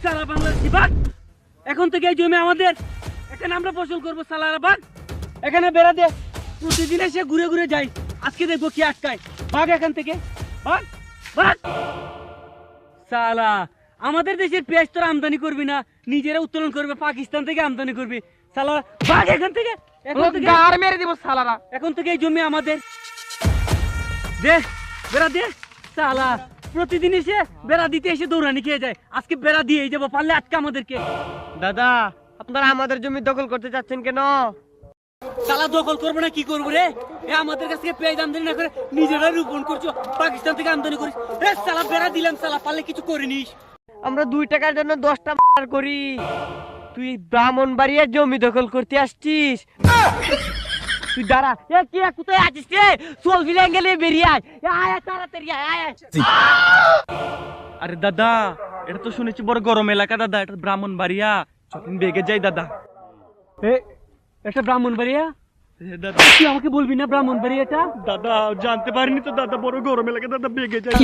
সালা বাংলাদেশি বাঘ, এখন থেকে এই জমি আমাদের, এখানে আমরা ফসল করবো সালারা বাঘ। এখানে বেড়া দে, প্রতিদিন এসে ঘুরে ঘুরে যাই, আজকে দেখবো কি আটকায়। বাঘ এখান থেকে, বাঘ বাঘ। সালা আমাদের দেশের পেঁয়াজ তোরা আমদানি করবি না, নিজেরা উত্তোলন করবে, পাকিস্তান থেকে আমদানি করবি। সালা বাঘ এখান থেকে, গার মেরে দিব সালারা। এখন থেকে এই জমি আমাদের। দে বেড়া দে। সালা প্রতিদিন এসে বেড়া দিতে এসে দৌড়ানি খেয়ে যায়, আজকে বেড়া দিয়ে যাবো, পারলে আটকা আমাদেরকে। দাদা আপনারা আমাদের জমি দখল করতে চাচ্ছেন কেন? সালা দখল করবো না কি করবো রে? এ আমাদের কাছ থেকে পেঁয়াজ আমদানি না করে নিজেরা রোপণ করছো, পাকিস্তান থেকে আমদানি করিস। এ সালা বেড়া দিলাম, সালা পারলে কিছু করিনিস। আমরা 2 টাকার জন্য 10টা মার করি, তুই ব্রাহ্মণবাড়িয়ার জমি দখল করতে আসছিস? তুই দাঁড়া, এ কি কোথায় আছিস রে? চল বিলেন গেলে বেরিয়ে আয়, আয় তাড়াতাড়ি আয়। আরে দাদা, এটা তো শুনেছি বড় গরম এলাকা দাদা, এটা ব্রাহ্মণবাড়িয়া, চলেন বেগে যাই দাদা। এটা ব্রাহ্মণবাড়িয়া? দাদা তুই আমাকে বলবি না ব্রাহ্মণবাড়িয়াটা? দাদা জানতে পারিনি তো দাদা, বড় গরম এলাকা দাদা, বেগে যাই।